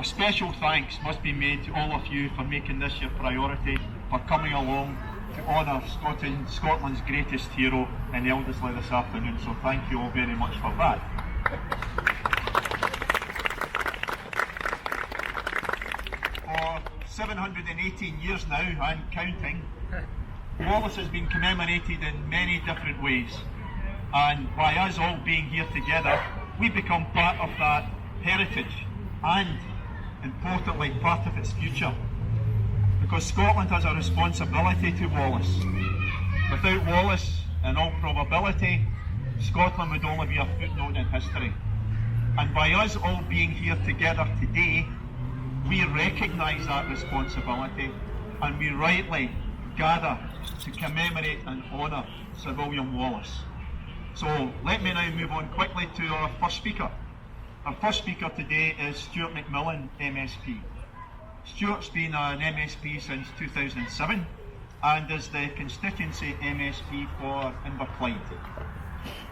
A special thanks must be made to all of you for making this your priority, for coming along to honour Scotland's greatest hero in Elderslie this afternoon, so thank you all very much for that. For 718 years now and counting, Wallace has been commemorated in many different ways, and by us all being here together, we become part of that heritage and, importantly, part of its future. Because Scotland has a responsibility to Wallace. Without Wallace, in all probability, Scotland would only be a footnote in history. And by us all being here together today, we recognise that responsibility, and we rightly gather to commemorate and honour Sir William Wallace. So let me now move on quickly to our first speaker. Our first speaker today is Stuart McMillan, MSP. Stuart's been an MSP since 2007 and is the constituency MSP for Inverclyde.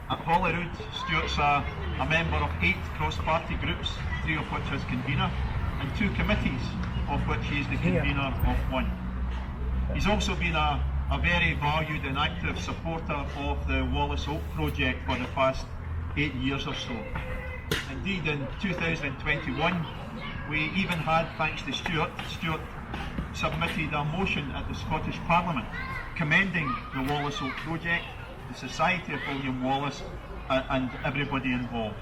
At Holyrood, Stuart's a member of 8 cross-party groups, 3 of which is convener, and 2 committees, of which he is the convener of 1. He's also been a very valued and active supporter of the Wallace Oak project for the past 8 years or so. Indeed, in 2021, we even had, thanks to Stuart submitted a motion at the Scottish Parliament commending the Wallace Oak project, the Society of William Wallace, and everybody involved.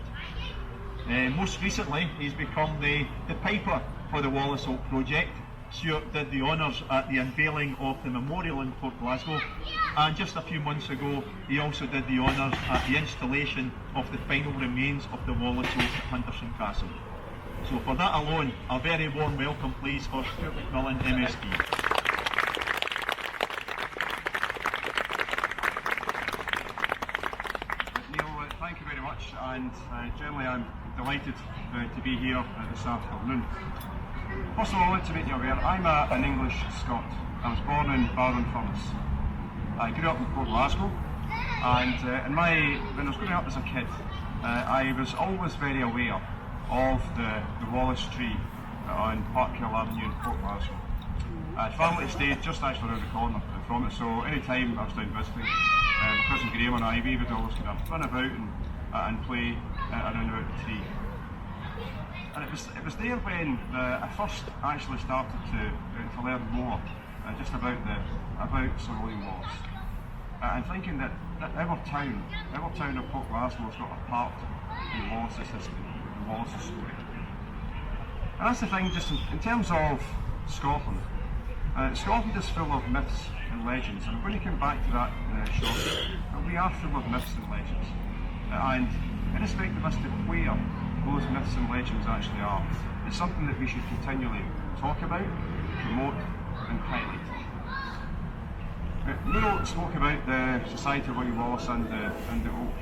Most recently, he's become the piper for the Wallace Oak project. Stuart did the honours at the unveiling of the memorial in Port Glasgow, and just a few months ago he also did the honours at the installation of the final remains of the Wallace Oak at Henderson Castle. So for that alone, a very warm welcome please for Stuart McMillan, MSP. Neil, thank you very much, and generally I'm delighted to be here this afternoon. First of all, I want to make you aware, I'm an English Scot. I was born in Barwon-Furness. I grew up in Port Glasgow, and when I was growing up as a kid, I was always very aware of the Wallace tree on Parkhill Avenue in Port Glasgow. Family stayed just actually around the corner from it, so any time I was down visiting, my cousin Graham and I, we would always kind of run about and play around about the tree. And it was there when I first actually started to learn more just about Sir William Wallace. And thinking that our town of Port Glasgow has got a part in Wallace's history, in Wallace's story. And that's the thing, just in terms of Scotland. Scotland is full of myths and legends, and I'm going to come back to that shortly. But we are full of myths and legends. And irrespective as to where those myths and legends actually are, it's something that we should continually talk about, promote and highlight. Neil spoke about the Society of William Wallace and the Oak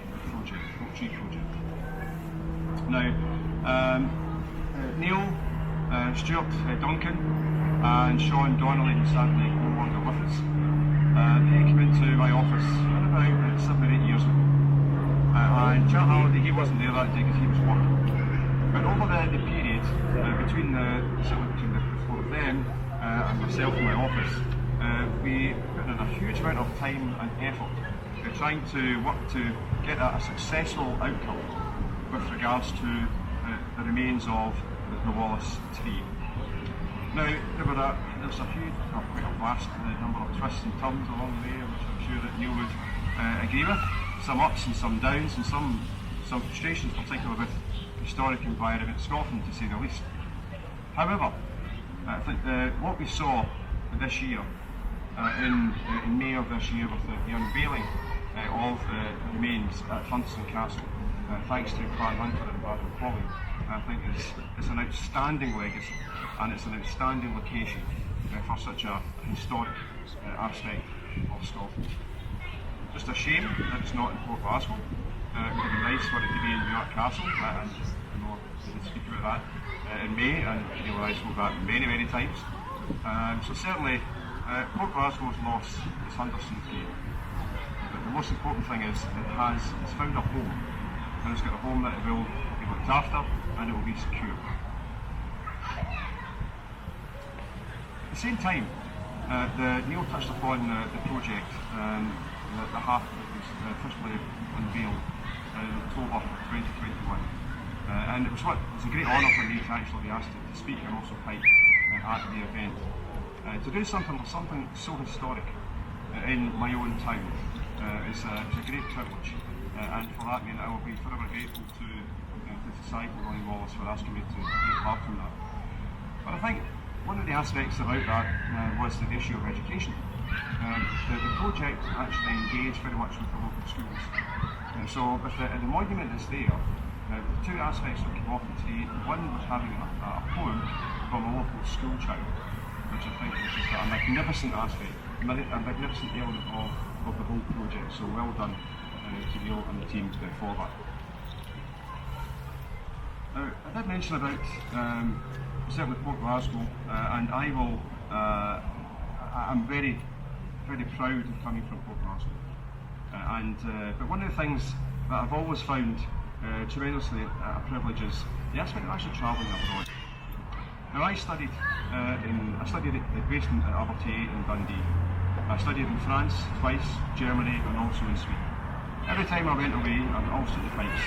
Tree Project. Now, Neil, Stuart Duncan and Sean Donnelly, who sadly no longer with us, they came into my office about 7 or 8 years ago. And Charles Halliday, he wasn't there that day because he was working. But over the period between the four of them and myself in my office, we put in a huge amount of time and effort trying to work to get a successful outcome with regards to the remains of the Wallace tree. Now, there was quite a vast number of twists and turns along the way, which I'm sure that Neil would agree with. Some ups and some downs, and some frustrations, particularly with historic environment Scotland, to say the least. However, I think what we saw this year, in May of this year, with the unveiling of the remains at Henderson Castle, thanks to Clan Hunter and Baden Foley, I think is an outstanding legacy, and it's an outstanding location for such a historic aspect of Scotland. Just a shame that it's not in Port Glasgow. It would have been nice for it to be in York Castle, and we did speak about that in May, and Neil and I spoke about that many times. So certainly, Port Glasgow has lost its Henderson tree. But the most important thing is it's found a home, and it's got a home that it will be looked after and it will be secure. the same time, Neil touched upon the project, the half that was officially unveiled in October 2021. And it was a great honour for me to actually be asked to speak and also pipe at the event. To do something so historic in my own town is a great privilege, and for that I will be forever grateful to the Society of William Wallace for asking me to take part in that. But I think one of the aspects about that was the issue of education. The project actually engaged very much with the local schools. And so if the monument is there, the two aspects that came off today, one was having a poem from a local school child, which I think is just a magnificent aspect, a magnificent element of the whole project. So well done to Neil and the team for that. Now, I did mention about certainly Port Glasgow, and I'm very, very proud of coming from Port Glasgow. But one of the things that I've always found tremendously a privilege is the aspect of actually travelling abroad. Now I studied based in Abertay and Dundee. I studied in France twice, Germany, and also in Sweden. Every time I went away, I was also at the pipes.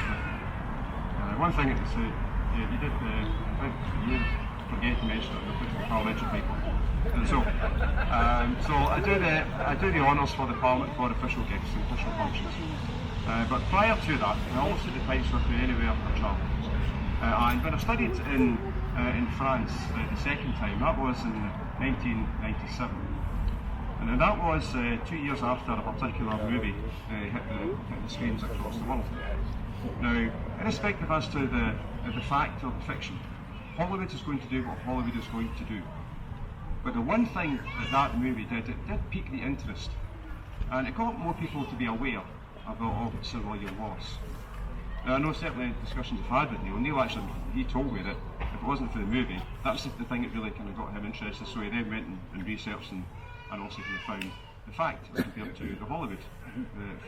One thing is you forget to mention it, the parliamentary people. And so I do the honours for the Parliament for official gigs and official functions. But prior to that, I always did the pipes with me anywhere I travelled. And when I studied in France the second time, that was in 1997. And that was 2 years after a particular movie hit the screens across the world. Now, irrespective as to the fact or the fiction, Hollywood is going to do what Hollywood is going to do. But the one thing that movie did, it did pique the interest, and it got more people to be aware of Sir William Wallace. Now, I know certainly in discussions I've had with Neil actually, he told me that if it wasn't for the movie, that's the thing that really kind of got him interested, so he then went and researched and also kind of found the fact as compared to the Hollywood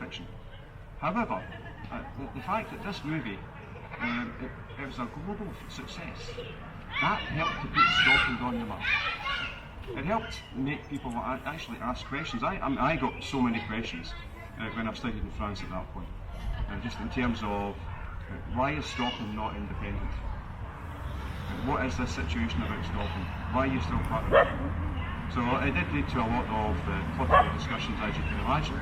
fiction. However, the fact that this movie, it was a global success, that helped to put Scotland on the map. It helped make people actually ask questions. I got so many questions when I studied in France at that point, just in terms of why is Scotland not independent? What is this situation about Scotland? Why are you still part of it? So it did lead to a lot of political discussions, as you can imagine.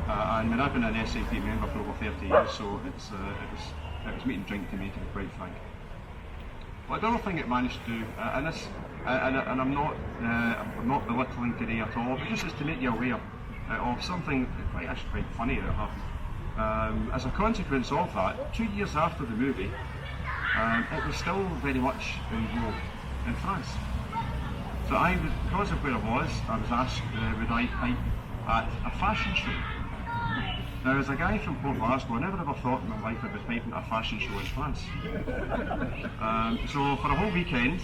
And I've been an SAP member for over 30 years, so it was meat and drink to me, to be quite frank. But the other thing it managed to do, and I'm not belittling today at all, but just is to make you aware of something actually quite funny that happened. As a consequence of that, 2 years after the movie, it was still very much in vogue in France. So because of where I was asked would I pipe at a fashion show. Now, as a guy from Port Glasgow, I never ever thought in my life I'd be piping at a fashion show in France. So for a whole weekend,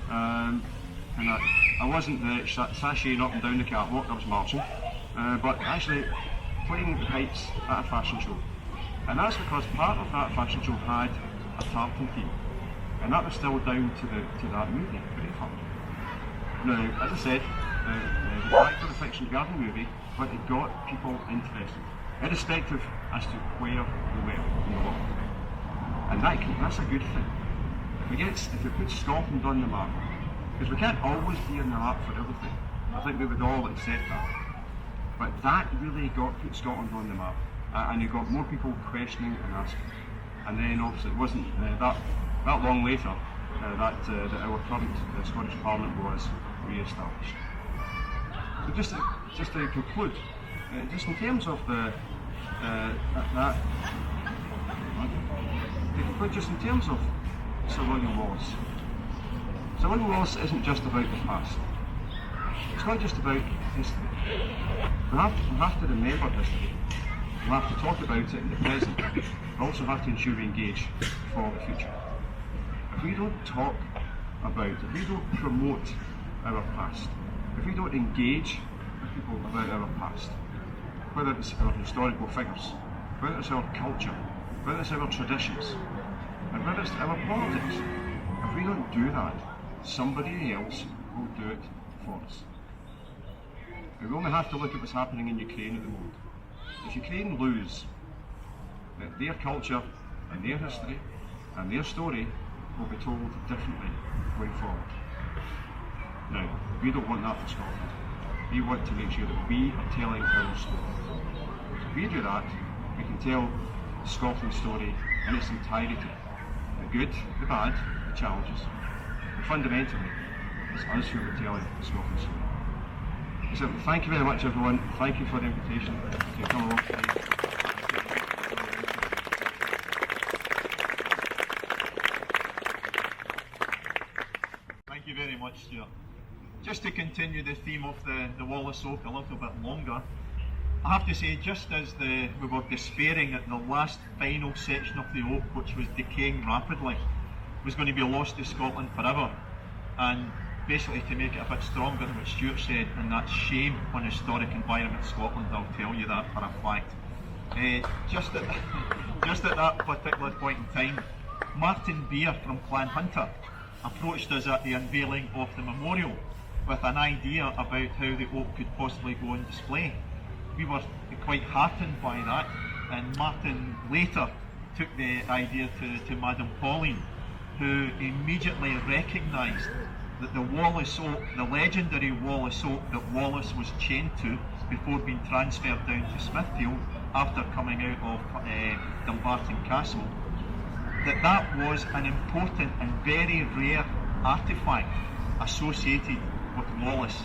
and I wasn't sashaying up and down the catwalk, I was marching, but actually playing the pipes at a fashion show. And that's because part of that fashion show had a tartan theme, and that was still down to that movie, Braveheart. Now, as I said, the fact of the fiction regarding the movie, but it got people interested, irrespective as to where they were in the world. And that's a good thing. If it puts Scotland on the map, because we can't always be on the map for everything. I think we would all accept that. But that really put Scotland on the map, and you got more people questioning and asking. And then obviously it wasn't that long later that our current Scottish Parliament was re-established. So just to conclude, just in terms of just in terms of Sir William Wallace. Sir William Wallace isn't just about the past. It's not just about history. We have to remember history. We have to talk about it in the present. We also have to ensure we engage for the future. If we don't talk about, if we don't promote our past, if we don't engage with people about our past, whether it's our historical figures, whether it's our culture, whether it's our traditions, and whether it's our politics, if we don't do that, somebody else will do it for us. And we only have to look at what's happening in Ukraine at the moment. If Ukraine lose, their culture and their history and their story will be told differently going forward. Now, we don't want that for Scotland. We want to make sure that we are telling our story. If we do that, we can tell Scotland's story in its entirety. The good, the bad, the challenges. But fundamentally, it's us who are telling Scotland's story. So thank you very much, everyone. Thank you for the invitation to come along today. Thank you very much, Stuart. Just to continue the theme of the Wallace Oak a little bit longer, I have to say, just as we were despairing at the last final section of the oak, which was decaying rapidly, was going to be lost to Scotland forever, and basically to make it a bit stronger than what Stuart said, and that's shame on historic environment Scotland, I'll tell you that for a fact. Just at that particular point in time, Martin Beer from Clanhunter approached us at the unveiling of the memorial with an idea about how the oak could possibly go on display. We were quite heartened by that, and Martin later took the idea to Madam Pauline, who immediately recognised that the Wallace Oak, the legendary Wallace Oak that Wallace was chained to before being transferred down to Smithfield after coming out of Dumbarton Castle, that was an important and very rare artefact associated with Wallace.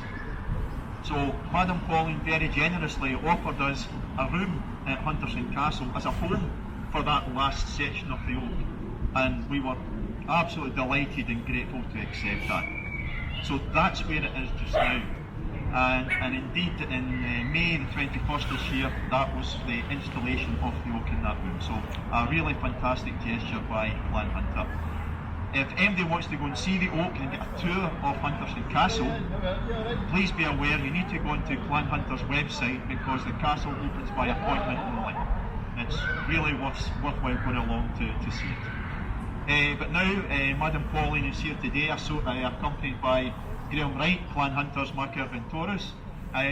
So Madam Pauline very generously offered us a room at Hunterston Castle as a home for that last section of the oak, and we were absolutely delighted and grateful to accept that. So that's where it is just now. And indeed, in May the 21st this year, that was the installation of the oak in that room. So a really fantastic gesture by Clanhunter. If anybody wants to go and see the oak and get a tour of Hunterston Castle, please be aware you need to go onto Clanhunter's website, because the castle opens by appointment only. It's really worthwhile going along to see it. But now, Madam Pauline is here today, accompanied by Graham Wright, Clanhunter's Marker Ventoris.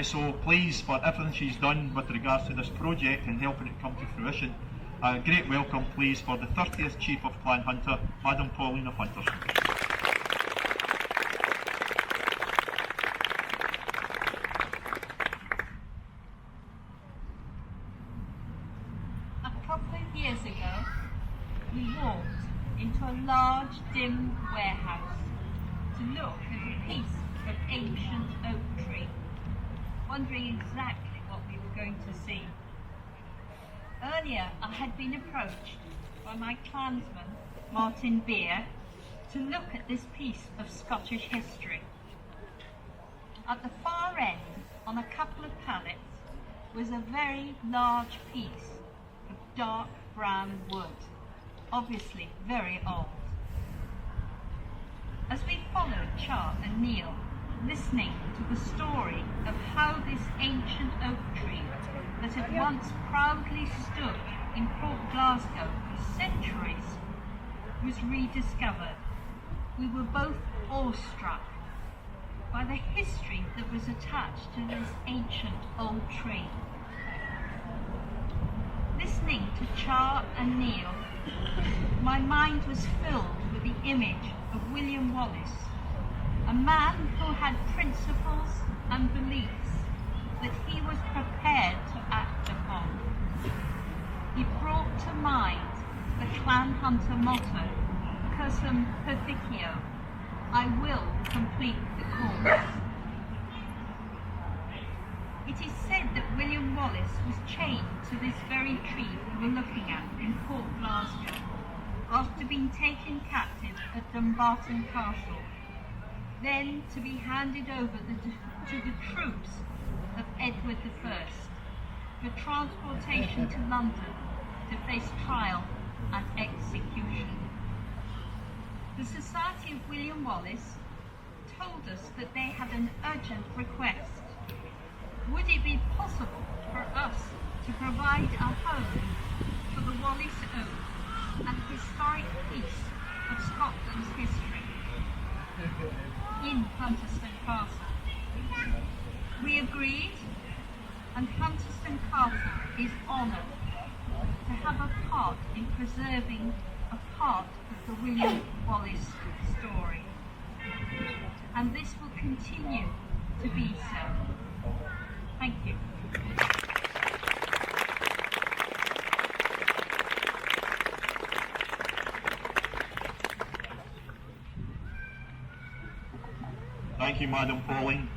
So please, for everything she's done with regards to this project and helping it come to fruition, a great welcome please for the 30th Chief of Clanhunter, Madam Pauline of Hunterston. A couple of years ago, we walked into a large, dim warehouse to look at a piece of ancient oak tree, wondering exactly what we were going to see. Earlier, I had been approached by my clansman, Martin Beer, to look at this piece of Scottish history. At the far end, on a couple of pallets, was a very large piece of dark brown wood, obviously very old. As we followed Char and Neil, listening to the story of how this ancient oak tree that had once proudly stood in Port Glasgow for centuries was rediscovered, we were both awestruck by the history that was attached to this ancient old tree. Listening to Char and Neil, my mind was filled with the image of William Wallace, a man who had principles and beliefs that he was prepared to act upon. He brought to mind the Clanhunter motto, Cursum Perficio, I will complete the course. It is said that William Wallace was chained to this very tree we were looking at in Port Glasgow, after being taken captive at Dumbarton Castle, then to be handed over to the troops of Edward I for transportation to London to face trial and execution. The Society of William Wallace told us that they had an urgent request. Would it be possible for us to provide a home for the Wallace Oak, an historic piece of Scotland's history, in Hunterston Castle? We agreed, and Hunterston Castle is honoured to have a part in preserving a part of the William Wallace story. And this will continue to be so. Thank you. Thank you, Madam Pauling.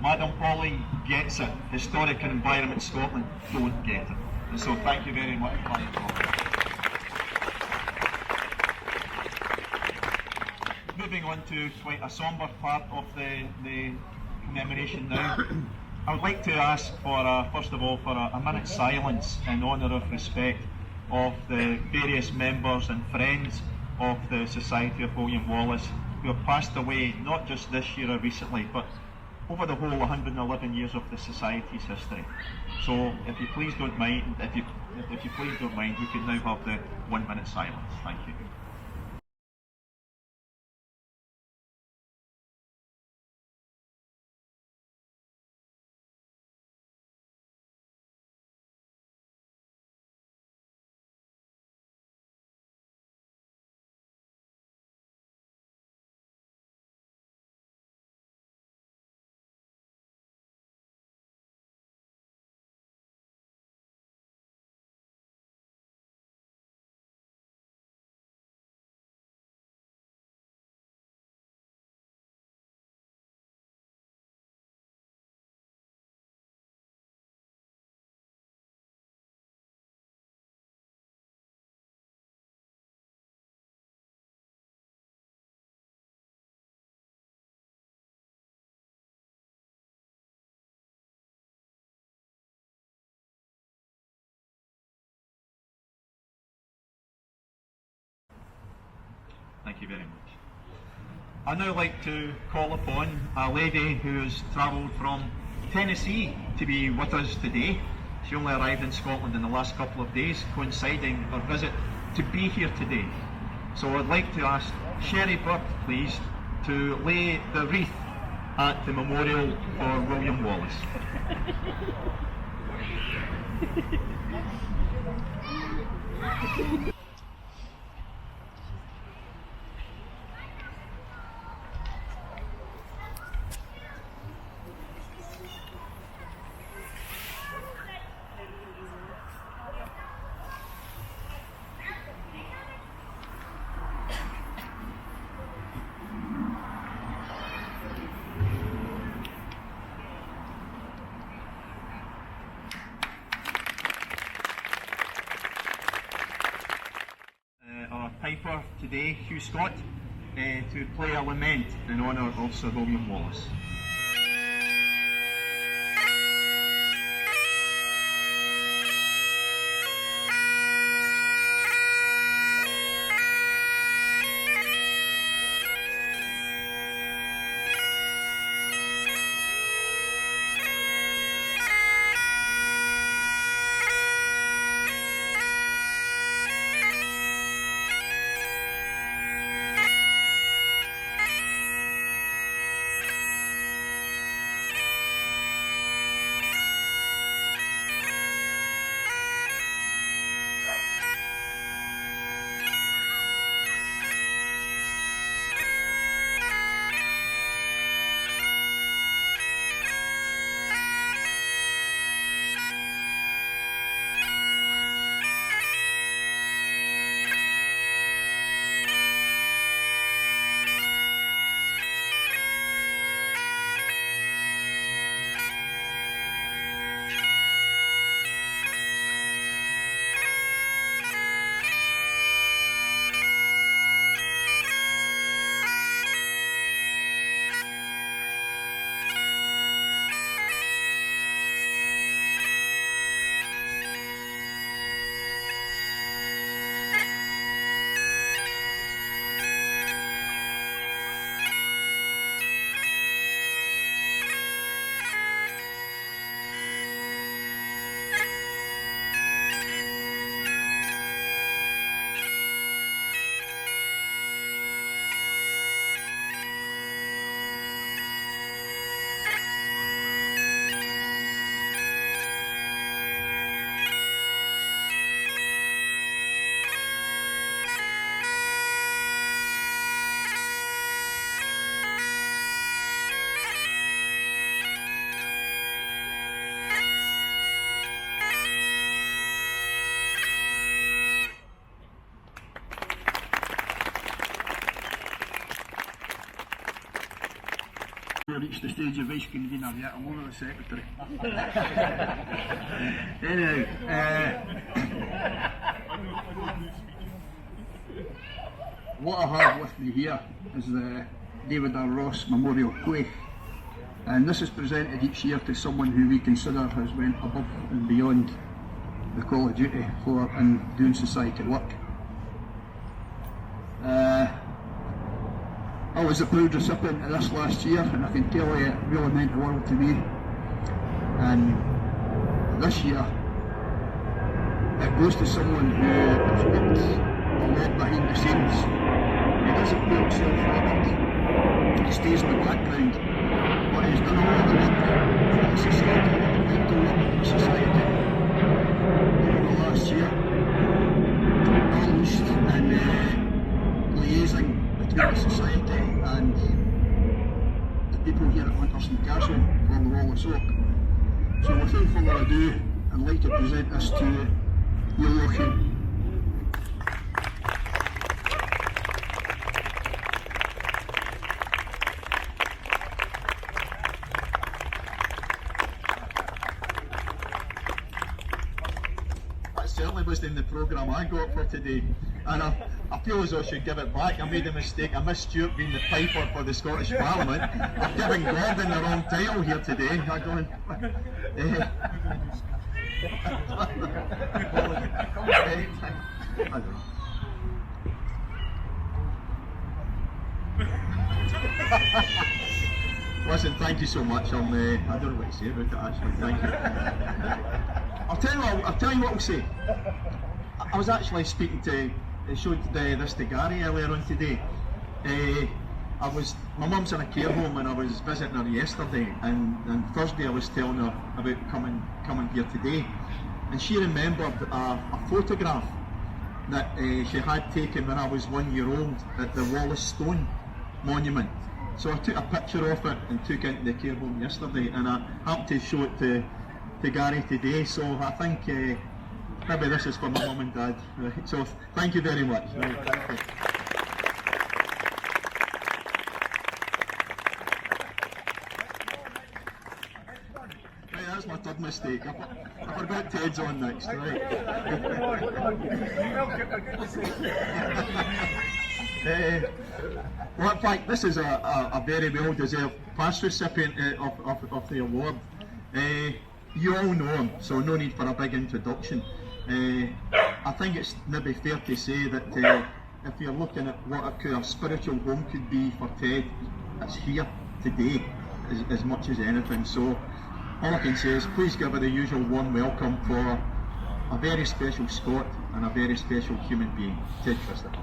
Madam Pauling gets it. Historic and Environment Scotland don't get it. And so thank you very much, Madam Pauling. Moving on to quite a sombre part of the commemoration now. I would like to ask for, first of all, for a minute's silence in honour of respect of the various members and friends of the Society of William Wallace who have passed away, not just this year or recently, but over the whole 111 years of the Society's history. So, if you please don't mind, if you please don't mind, we can now have the 1 minute silence. Thank you. Thank you very much. I'd now like to call upon a lady who has travelled from Tennessee to be with us today. She only arrived in Scotland in the last couple of days, coinciding her visit to be here today. So I'd like to ask Sherry Burke, please, to lay the wreath at the memorial for William Wallace. Our piper today, Hugh Scott, to play a lament in honour of Sir William Wallace. Reached the stage of vice convener yet. I'm only the secretary. Anyhow, what I have with me here is the David R. Ross Memorial Quaich, and this is presented each year to someone who we consider has went above and beyond the call of duty for in doing society work. I was a proud recipient of this last year, and I can tell you it really meant the world to me. And this year, it goes to someone who has worked a lot behind the scenes. He doesn't put himself forward, he stays in the background, but he's done a lot of the work for the society, the vital work for the society over the last year. Balanced and liaising between the society and the people here at Winterston Castle for the Wallace Oak. So without further ado, I'd like to present this to your worship. That certainly wasn't in the programme I got for today, and I feel as though I should give it back. I made a mistake. I missed Stuart being the piper for the Scottish Parliament. I've given Gordon the wrong title here today. I don't. I don't know. Listen, thank you so much. I don't know what to say about it actually. Thank you. I'll tell you what I'll say. I was actually speaking to. I showed this to Gary earlier on today. My mum's in a care home and I was visiting her yesterday, and Thursday I was telling her about coming here today, and she remembered a photograph that she had taken when I was 1 year old at the Wallace Stone Monument. So I took a picture of it and took it into the care home yesterday, and I happened to show it to Gary today. So I think maybe this is for my mum and dad. Right. So thank you very much. Right, thank you. Right, that's my third mistake. I forgot Ted's on next, right? Well, in fact, this is a very well-deserved past recipient of the award. You all know him, so no need for a big introduction. I think it's maybe fair to say that if you're looking at what a spiritual home could be for Ted, it's here today as much as anything. So all I can say is please give her the usual warm welcome for a very special Scot and a very special human being, Ted Christopher.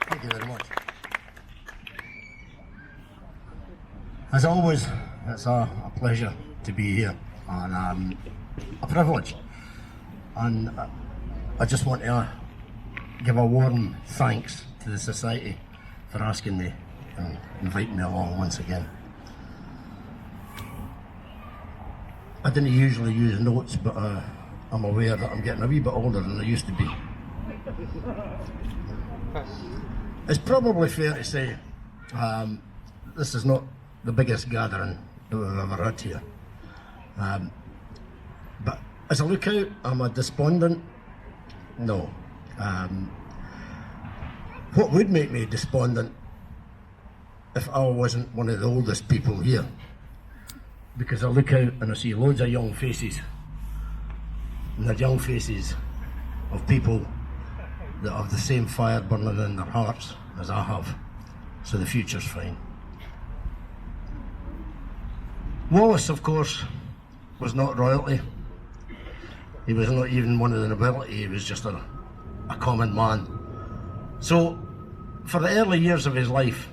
Thank you very much. As always, it's a pleasure to be here, and a privilege. And I just want to give a warm thanks to the Society for asking me and inviting me along once again. I didn't usually use notes, but I'm aware that I'm getting a wee bit older than I used to be. It's probably fair to say this is not the biggest gathering that we've ever had here. But as I look out, am I despondent? No. What would make me despondent if I wasn't one of the oldest people here? Because I look out and I see loads of young faces, and they're young faces of people that have the same fire burning in their hearts as I have, so the future's fine. Wallace, of course, was not royalty. He was not even one of the nobility, he was just a common man. So, for the early years of his life,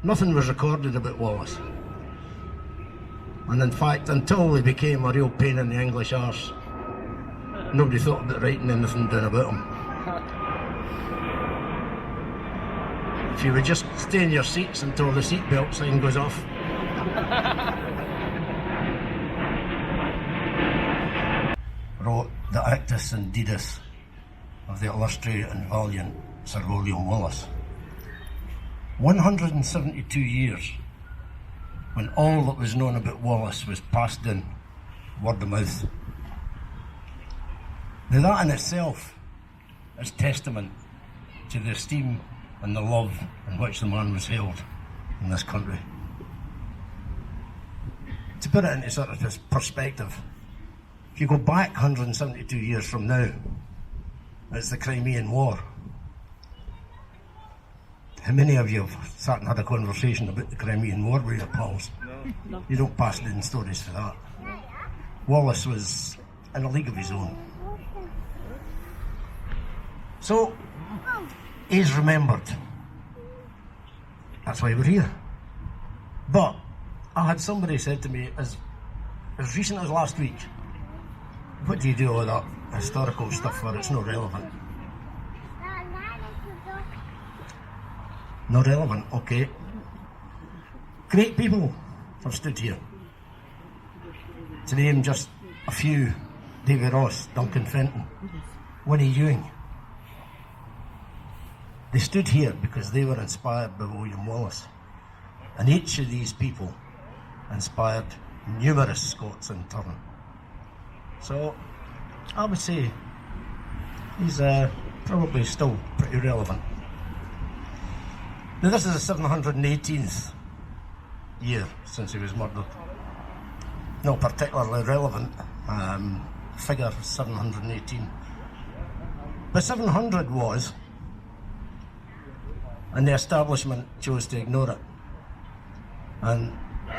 nothing was recorded about Wallace. And in fact, until he became a real pain in the English arse, nobody thought about writing anything down about him. If you would just stay in your seats until the seatbelt sign goes off. Wrote the Actus and Dedus of the illustrious and valiant Sir William Wallace. 172 years, when all that was known about Wallace was passed down word of mouth. Now that in itself is testament to the esteem and the love in which the man was held in this country. To put it into sort of this perspective, if you go back 172 years from now, it's the Crimean War. How many of you have sat and had a conversation about the Crimean War with your pals? No. You don't pass down stories for that. Wallace was in a league of his own. So, he's remembered. That's why we're here. But I had somebody said to me as recent as last week, what do you do with that historical stuff where it's not relevant? Not relevant, okay. Great people have stood here. To name just a few: David Ross, Duncan Fenton, Winnie Ewing. They stood here because they were inspired by William Wallace. And each of these people inspired numerous Scots in turn. So I would say he's probably still pretty relevant. Now this is the 718th year since he was murdered. Not particularly relevant figure, 718. But 700 was, and the establishment chose to ignore it. And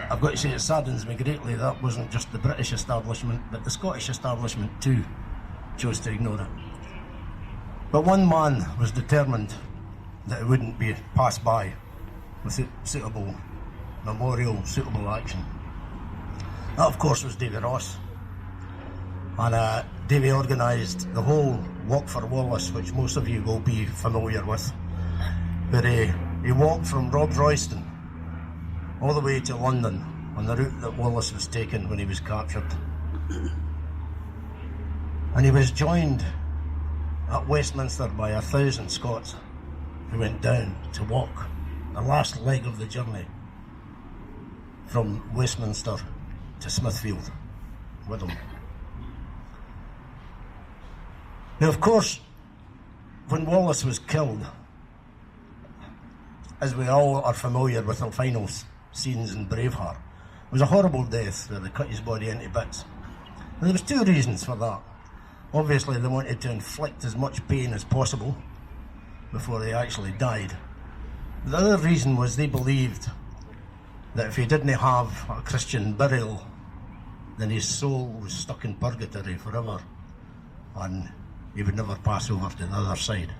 I've got to say, it saddens me greatly that wasn't just the British establishment, but the Scottish establishment too chose to ignore it. But one man was determined that it wouldn't be passed by without suitable memorial, suitable action. That, of course, was Davy Ross. And Davy organised the whole Walk for Wallace, which most of you will be familiar with. But he walked from Rob Royston all the way to London on the route that Wallace was taking when he was captured. And he was joined at Westminster by 1,000 Scots who went down to walk the last leg of the journey from Westminster to Smithfield with him. Now, of course, when Wallace was killed, as we all are familiar with the final scenes in Braveheart, it was a horrible death where they cut his body into bits. And there was two reasons for that. Obviously, they wanted to inflict as much pain as possible before he actually died. The other reason was they believed that if he didn't have a Christian burial, then his soul was stuck in purgatory forever and he would never pass over to the other side.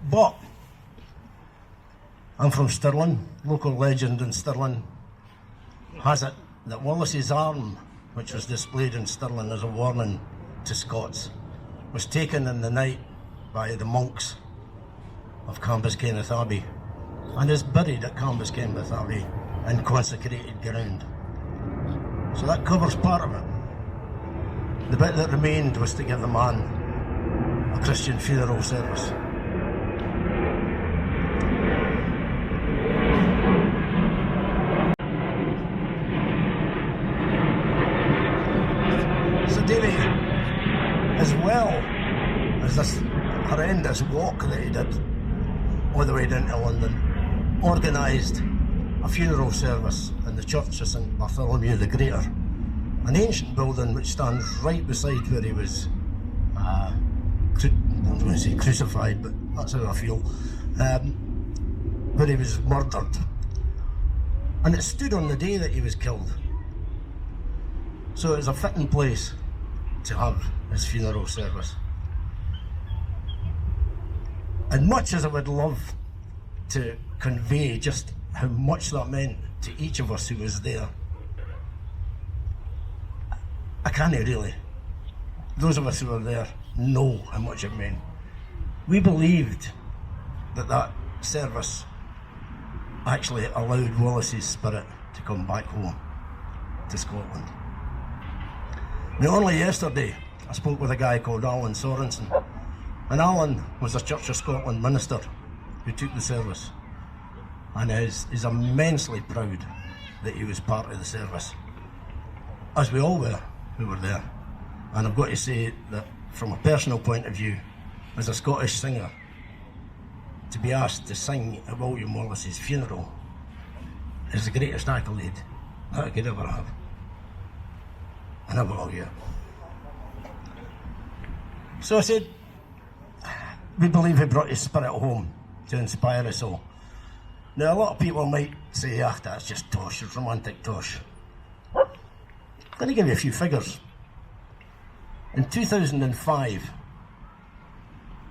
But I'm from Stirling. Local legend in Stirling has it that Wallace's arm, which was displayed in Stirling as a warning to Scots, was taken in the night by the monks of Cambuskenneth Abbey and is buried at Cambuskenneth Abbey in consecrated ground. So that covers part of it. The bit that remained was to give the man a Christian funeral service. So Davy, as well as this horrendous walk that he did all the way down to London, organised a funeral service in the church of St Bartholomew the Greater, an ancient building which stands right beside where he was, I don't want to say crucified, but that's how I feel, where he was murdered. And it stood on the day that he was killed. So it was a fitting place to have his funeral service. And much as I would love to convey just how much that meant to each of us who was there, I can't really. Those of us who were there know how much it meant. We believed that that service actually allowed Wallace's spirit to come back home to Scotland. Now, only yesterday I spoke with a guy called Alan Sorensen, and Alan was a Church of Scotland minister who took the service and is immensely proud that he was part of the service, as we all were who were there. And I've got to say that from a personal point of view, as a Scottish singer, to be asked to sing at William Wallace's funeral is the greatest accolade that I could ever have. And I will, yeah. So I said, we believe he brought his spirit home to inspire us all. Now, a lot of people might say, that's just tosh, it's romantic tosh. I'm going to give you a few figures. In 2005,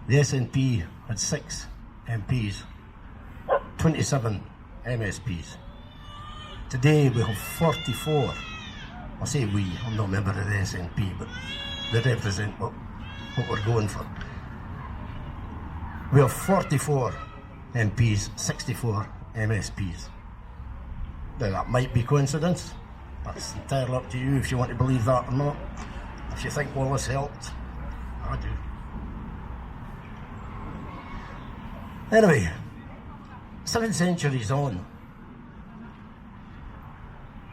the SNP had 6 MPs, 27 MSPs. Today we have 44. I say we, I'm not a member of the SNP, but they represent what we're going for. We have 44 MPs, 64 MSPs. Now that might be coincidence. That's entirely up to you if you want to believe that or not. If you think Wallace helped, I do. Anyway, 7 centuries on,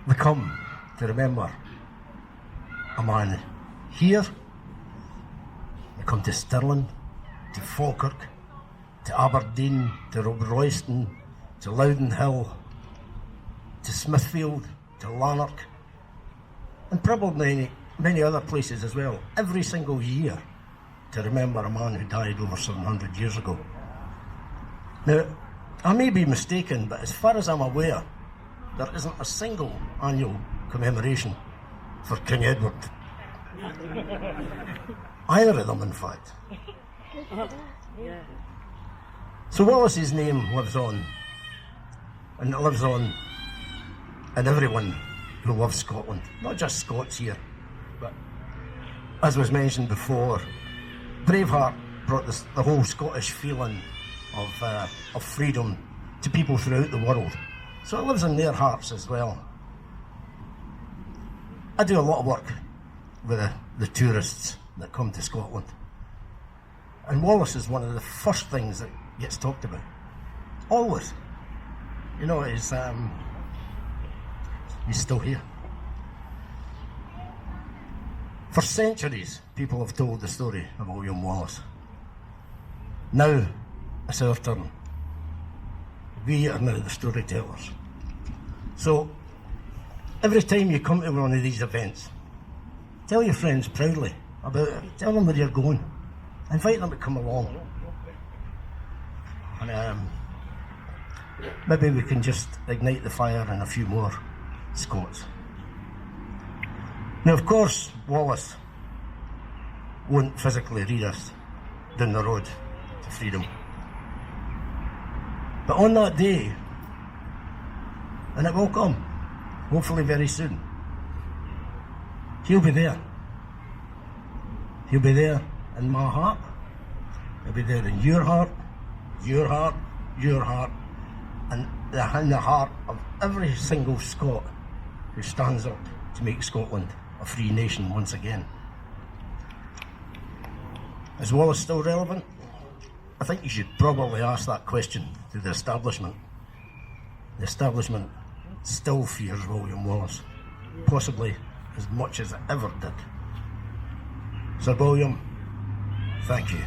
we come to remember a man here. We come to Stirling, to Falkirk, to Aberdeen, to Royston, to Loudon Hill, to Smithfield, to Lanark, and probably many other places as well, every single year, to remember a man who died over 700 years ago. Now, I may be mistaken, but as far as I'm aware, there isn't a single annual commemoration for King Edward. Either of them, in fact. So Wallace's name lives on, and it lives on in everyone who loves Scotland, not just Scots here, but as was mentioned before, Braveheart brought the whole Scottish feeling of freedom to people throughout the world. So it lives in their hearts as well. I do a lot of work with the tourists that come to Scotland. And Wallace is one of the first things that gets talked about. Always. You know, he's still here. For centuries, people have told the story of William Wallace. Now, it's our turn. We are now the storytellers. So, every time you come to one of these events, tell your friends proudly about it. Tell them where you're going. Invite them to come along. And maybe we can just ignite the fire in a few more Scots. Now, of course, Wallace won't physically lead us down the road to freedom. But on that day, and it will come, hopefully very soon, he'll be there. He'll be there in my heart. He'll be there in your heart, your heart, your heart, and in the heart of every single Scot who stands up to make Scotland a free nation once again. Is Wallace still relevant? I think you should probably ask that question to the establishment. The establishment still fears William Wallace, possibly as much as it ever did. Sir William, thank you.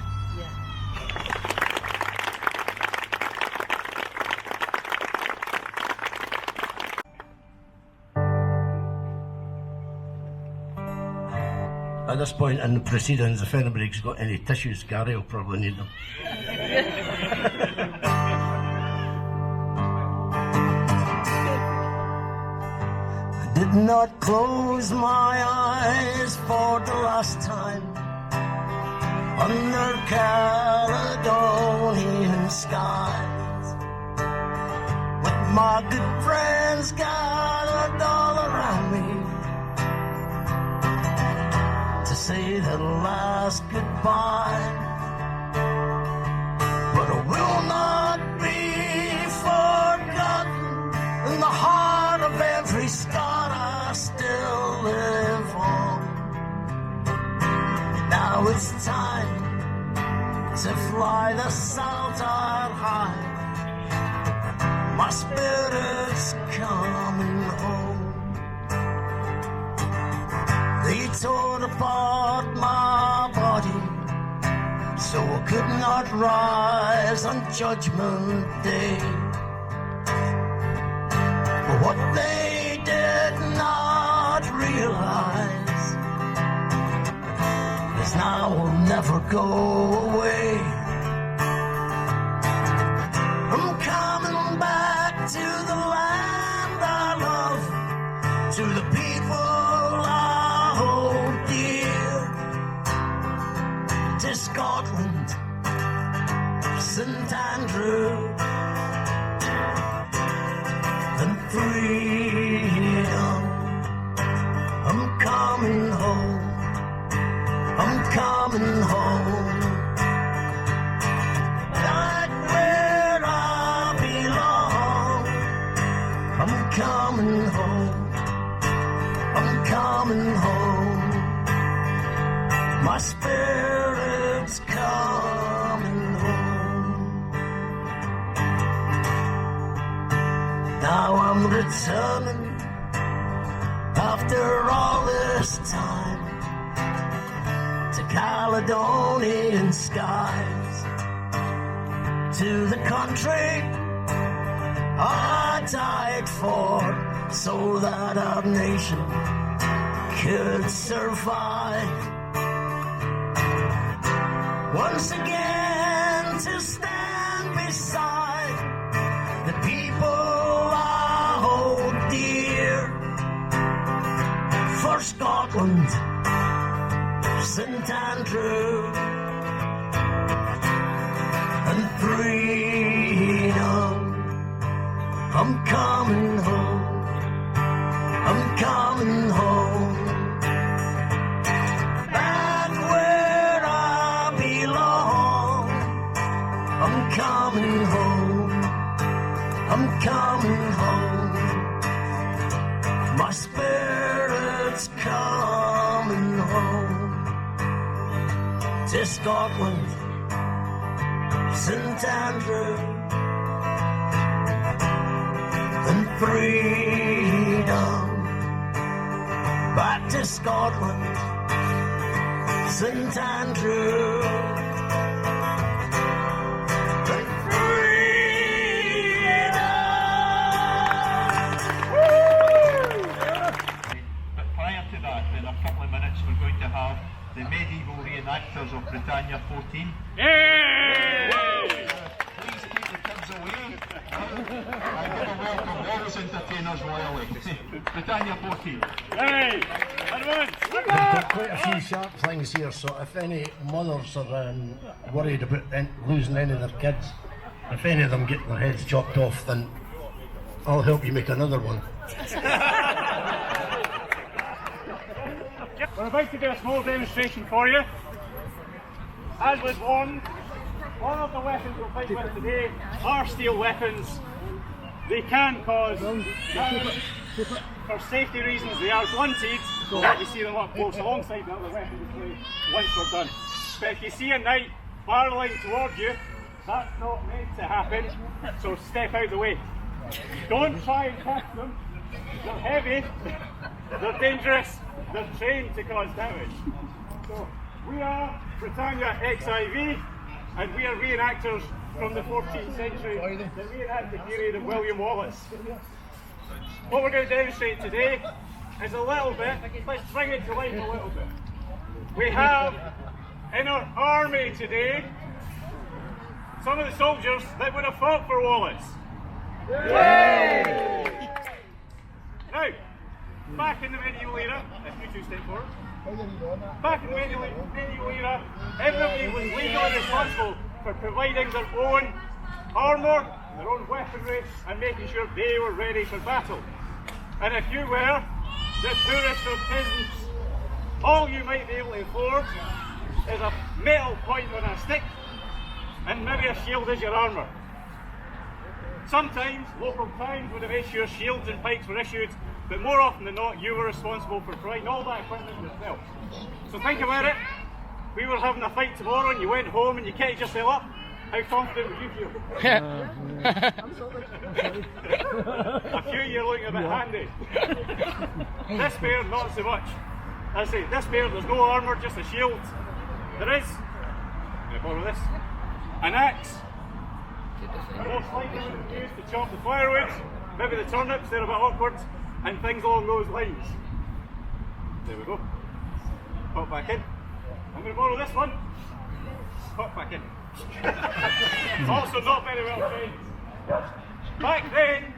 At this point in the proceedings, if anybody's got any tissues, Gary will probably need them. I did not close my eyes for the last time under Caledonian skies, with my good friends gathered all around me to say the last goodbye. But it will not be forgotten in the heart of every Scot. I still live on. Now it's time to fly the Saltire high. My spirit's coming home. They tore apart my body, so I could not rise on Judgment Day. But what they did not realize is now will never go away. I'm coming back to the land I love, to the people I hold dear, to Scotland, St Andrew, and freedom. I'm coming home. I'm coming home, back where I belong. I'm coming home, I'm coming home. My spirit's coming home. Now I'm returning after all this time to Caledonian skies, to the country I died for, so that our nation could survive. Once again to stand beside the people I hold dear, for Scotland, St Andrew, and freedom. I'm coming home, I'm coming home, back where I belong. I'm coming home, I'm coming home. My spirit's coming home, to Scotland, St Andrew, and freedom. Back to Scotland, St Andrew, and freedom. But prior to that, in a couple of minutes, we're going to have the medieval reenactors of Britannia 14. Yay! Please keep the kids away. I give a welcome Wallace entertainers royally. Britannia 14. Hey! Everyone! We've got quite a few sharp things here, so if any mothers are worried about losing any of their kids, if any of them get their heads chopped off, then I'll help you make another one. We're about to do a small demonstration for you. As was warned, all of the weapons we'll fight with today are steel weapons. They can cause damage. For safety reasons, they are blunted, so that you see them up close alongside the other weapon display once we're done. But if you see a knight barreling towards you, that's not meant to happen, so step out of the way. Don't try and catch them. They're heavy, they're dangerous, they're trained to cause damage. So we are Britannia XIV, and we are reenactors from the 14th century, the reenacted period of William Wallace. What we're going to demonstrate today is a little bit, let's bring it to life a little bit. We have in our army today some of the soldiers that would have fought for Wallace. Yay! Now, back in the medieval era, if you two step forward, back in the medieval era, everybody was legally responsible for providing their own armour, their own weaponry, and making sure they were ready for battle. And if you were the poorest of peasants, all you might be able to afford is a metal point on a stick and maybe a shield as your armour. Sometimes local towns would have issued shields and pikes were issued, but more often than not you were responsible for providing all that equipment yourself. So think about it, we were having a fight tomorrow and you went home and you kitted yourself up, how confident would you feel? A few of you are looking a bit handy. This pair, not so much. As I say, this pair, there's no armour, just a shield. There is, I'm going to borrow this, an axe. Most likely would be used to chop the firewood, maybe the turnips, they're a bit awkward, and things along those lines. There we go. Pop back in. I'm going to borrow this one. Pop back in. Also not very well trained. Back then,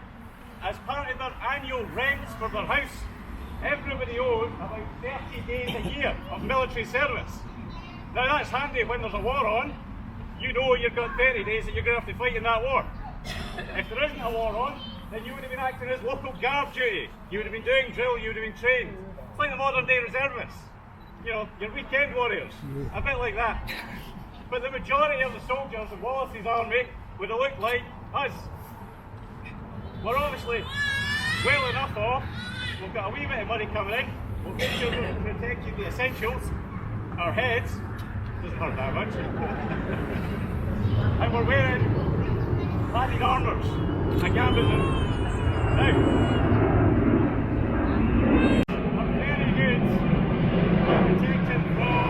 as part of their annual rents for their house, everybody owed about 30 days a year of military service. Now that's handy when there's a war on. You know you've got 30 days that you're going to have to fight in that war. If there isn't a war on, then you would have been acting as local guard duty. You would have been doing drill, you would have been trained. It's like the modern day reservists. You know, your weekend warriors. A bit like that. But the majority of the soldiers of Wallace's army would have looked like us. We're obviously well enough off. We've got a wee bit of money coming in. We'll make sure we protect you the essentials. Our heads. Doesn't hurt that much. And we're wearing padded armours and gambling. Now, I'm very good at protecting from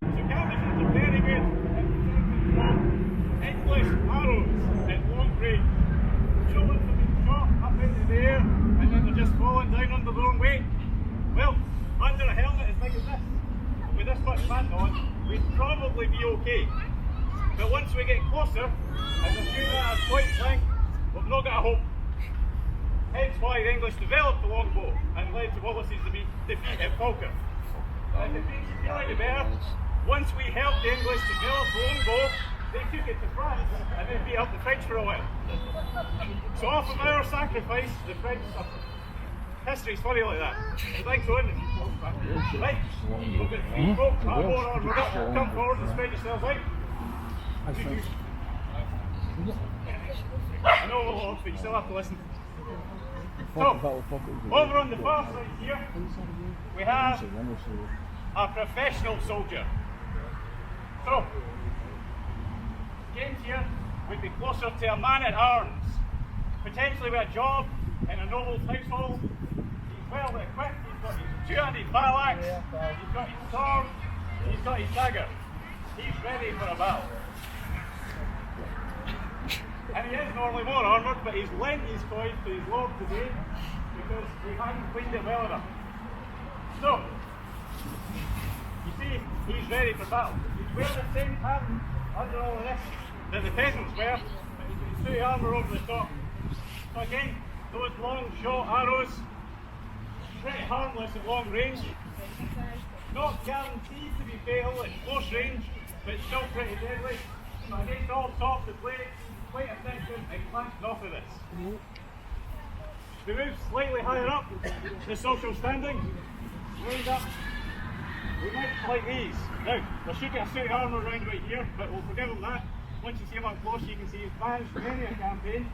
so gambling are very good at protecting from English arrows at long range. You know once they've been shot up into the air and then they're just falling down under their own weight? Well, under a helmet as big as this, with this much fat on, we'd probably be okay. But once we get closer, and we're shooting at a point blank, we've not got a hope. Hence why the English developed the longbow and led to Wallace's defeat at Falkirk. If it makes you feel any better, once we helped the English develop the longbow, they took it to France and then beat up the French for a while. So off of our sacrifice, the French suffered. History's funny like that. Thanks, Owen. Right, we've got 3 folk, more armoured up. Come forward and spread yourselves out. I know we're lost, but you still have to listen. So, over on the far side here, we have a professional soldier. So, James here would be closer to a man at arms, potentially with a job in a noble's household. He's well equipped, he's got his two-handed battle axe, he's got his sword, he's got his dagger. He's ready for a battle. And he is normally more armoured, but he's lent his coin to his lord today because we hadn't cleaned it well enough. So, you see, he's ready for battle. He's wearing the same pattern under all of this that the peasants wear, but he's got his suit armour over the top. So again, those long shot arrows, pretty harmless at long range. Not guaranteed to be fatal at close range, but still pretty deadly. So against all sorts of plates, quite effective and clanched off of this. We move slightly higher up the social standing, round up. We might like these. Now, there should be a suit of armour around right here, but we'll forgive him that. Once you see him up close, you can see he's vanished from many a campaign,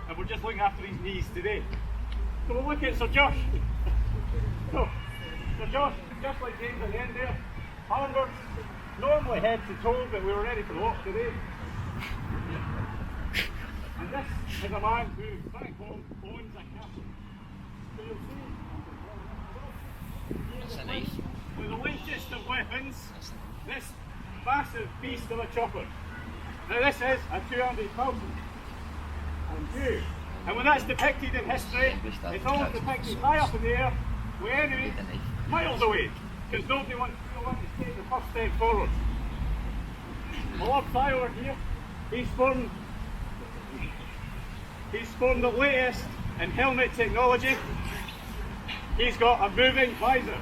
and we're just looking after his knees today. So we'll look at Sir Josh. So, Sir Josh, just like James at the end there, armoured, normally head to toe, but we were ready for walk today. And this is a man who, back home, owns a castle. So you'll see, That's a knife. with the lightest of weapons, this massive beast of a chopper. Now this is a 200 Falcon. And when that's depicted in history, it's always depicted high up in the air, with enemies miles away, because nobody wants to take the first step forward. My Lord Tyler here, he's formed the latest in helmet technology. He's got a moving visor.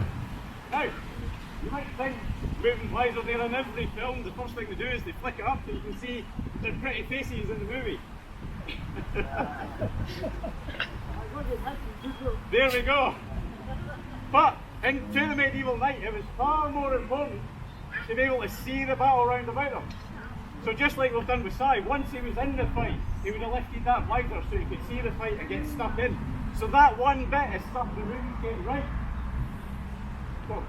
Now, you might think moving visors there in every film, the first thing they do is they flick it up so you can see their pretty faces in the movie. There we go. But to the medieval knight, it was far more important to be able to see the battle round about him. So just like we've done with Si, once he was in the fight, he would have lifted that visor so he could see the fight and get stuck in. So that one bit is stuff the room get right. So,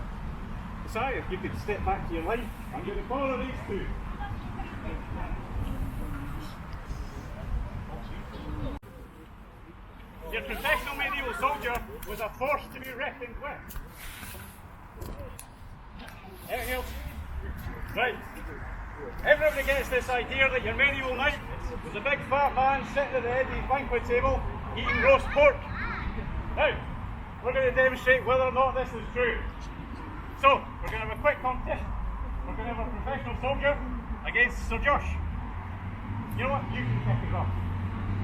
sorry, if you could step back to your line, I'm going to follow these two. Your professional medieval soldier was a force to be reckoned with. Anything else? Right. Everybody gets this idea that your medieval knight was a big fat man sitting at the head of his banquet table eating roast pork. Now, we're going to demonstrate whether or not this is true. So, we're going to have a quick competition. We're going to have a professional soldier against Sir Josh. You know what? You can kick it off.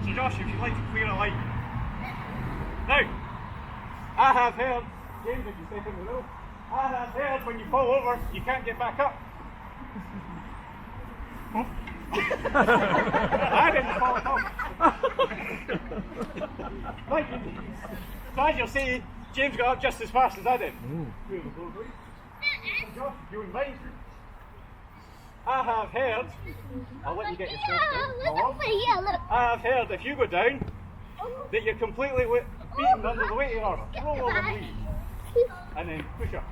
Sir Josh, if you'd like to clear a line. Now, I have heard, James, if you step in the middle, I have heard when you fall over, you can't get back up. I didn't fall off. Right. So as you'll see, James got up just as fast as I did. Josh, you in mind? I have heard, I'll let you get yourself down. I have heard if you go down, that you're completely beaten under the weight of your armour. Roll over the knees. And then push up.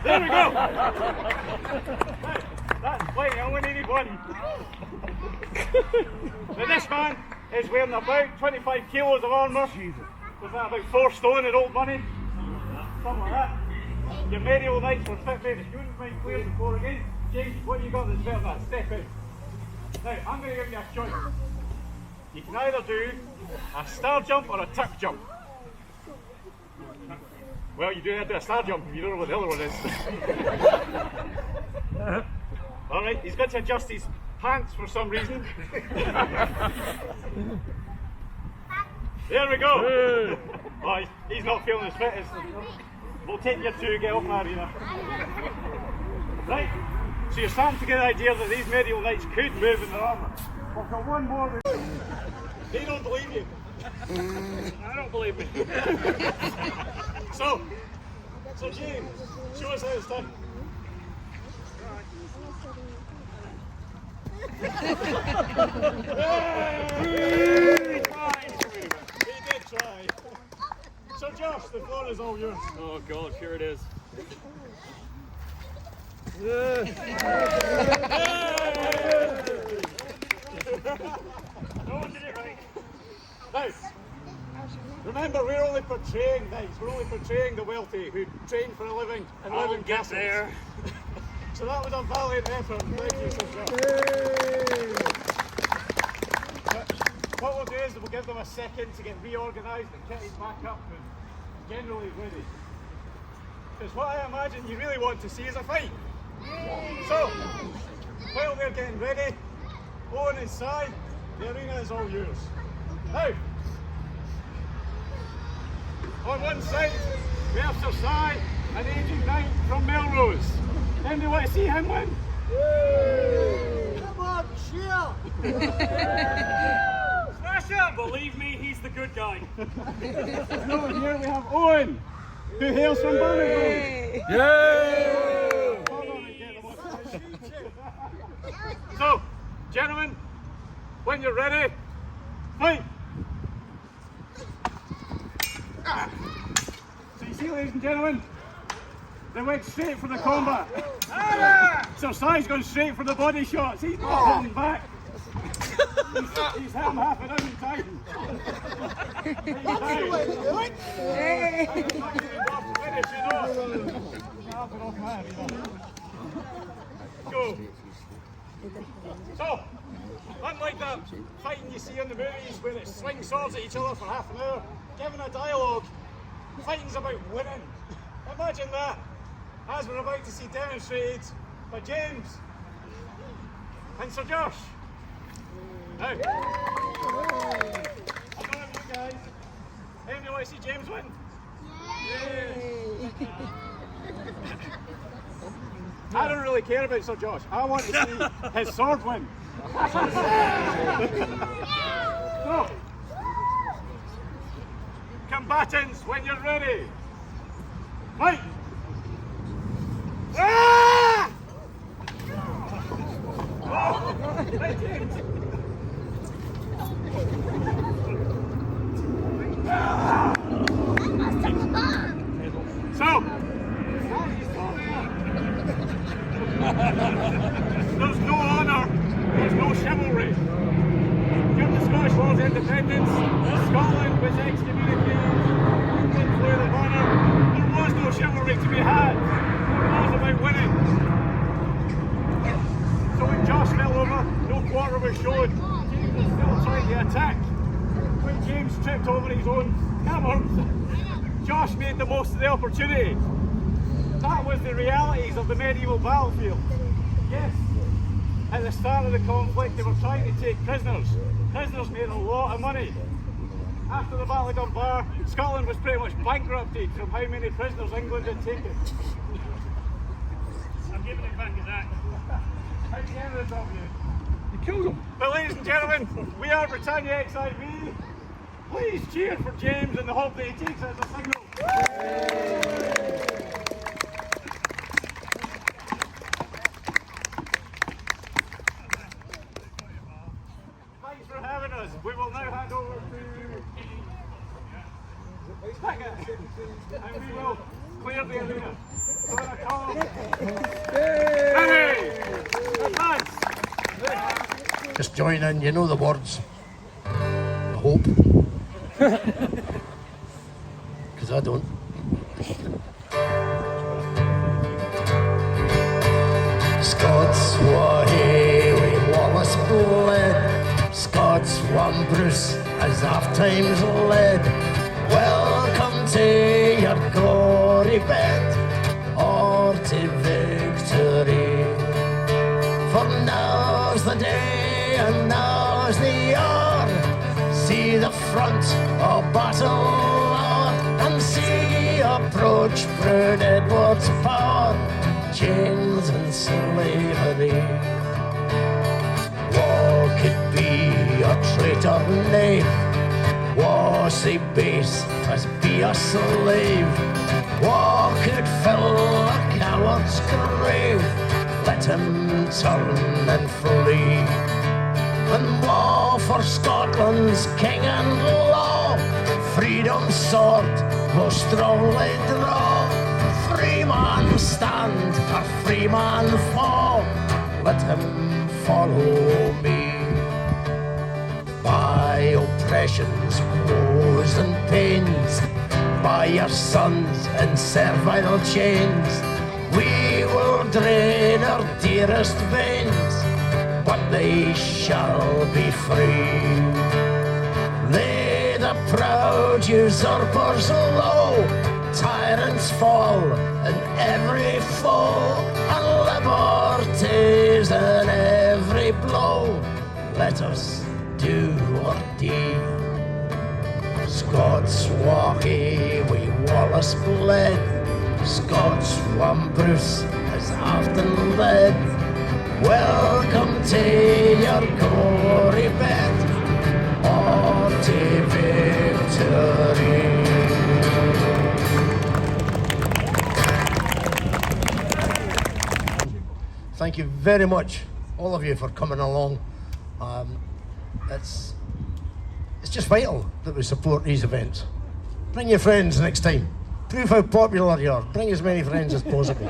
There we go! That's plenty, I only needed one. Now this man is wearing about 25 kilos of armour. Was that about 4 stone in old money? Something like that. Your medieval knights were fit men. If you wouldn't mind clearing the floor again, James, what you got that's better than that? Step in. Now, I'm going to give you a choice. You can either do a star jump or a tuck jump. Well, you do have to do a star jump if you don't know what the other one is. Alright, he's got to adjust his pants for some reason. There we go! Oh, he's not feeling as fit as... We'll take you two, get off the arena. Right, so you're starting to get the idea that these medieval knights could move in their armour. We've got one more. They don't believe you. I don't believe me. So James, show us how it's done. He did try. So Josh, the floor is all yours. Oh God, here it is. No one did it right. Now, remember, we're only portraying knights. We're only portraying the wealthy who train for a living and live in castles. There. So that was a valiant effort. Thank you, Sir Josh. What we'll do is we'll give them a second to get reorganised and kitted back up and generally ready. Because what I imagine you really want to see is a fight. So, while they're getting ready, Owen and Si, the arena is all yours. Now, on one side, we have Sir Si, an aging knight from Melrose. Anybody want to see him win? Come on, cheer! Smash him! Believe me, he's the good guy. So here we have Owen, who hails from Birmingham. Yay! So, gentlemen, when you're ready, fight! So you see, ladies and gentlemen, they went straight for the combat. Sir Si's gone straight for the body shots. He's not holding back. He's hit him half a dozen times. Go. So, unlike that fighting you see in the movies where they swing swords at each other for half an hour, given a dialogue, fighting's about winning. Imagine that, as we're about to see demonstrated by James and Sir Josh. Now, I don't know you guys. Anybody want to see James win? Yay! I don't really care about Sir Josh. I want to see his sword win. So, combatants, when you're ready, fight! Ah! Oh, hey, James. Scotland. James was still trying to attack. When James tripped over his own hammers, Josh made the most of the opportunity. That was the realities of the medieval battlefield. Yes, at the start of the conflict they were trying to take prisoners. Prisoners made a lot of money. After the Battle of Dunbar, Scotland was pretty much bankrupted from how many prisoners England had taken. I'm giving it back to that. How generous of you. You killed him. But ladies and gentlemen, we are Britannia XIV. Please cheer for James and the hope that he takes as a signal. Thanks for having us. We will now hand over to Becca, and we will clear the arena. So when I call, hey! Advance! Just join in, you know the words. I hope. Because I don't. Scots were William Wallace bled. Scots won Bruce as half times led. Welcome to your glory bed or to victory. For now's the day and now's the hour. See the front of battle and see approach Prince Edward's power. Chains and slavery. War could be a traitor knave. War say base as be a slave. War could fill a coward's grave. Let him turn and flee. And war for Scotland's king and law. Freedom's sword will strongly draw. Free man stand, a free man fall. Let him follow me. By oppression's woes and pains, by your sons in servile chains, we will drain our dearest veins, but they shall be free. Lay the proud usurpers low, tyrants fall and every foe, and liberties in every blow. Let us do or die. Scots walkie we Wallace bled. Scots won Bruce has often led. Welcome to your glory bed or to victory. Thank you very much, all of you, for coming along. It's just vital that we support these events. Bring your friends next time. Prove how popular you are. Bring as many friends as possible.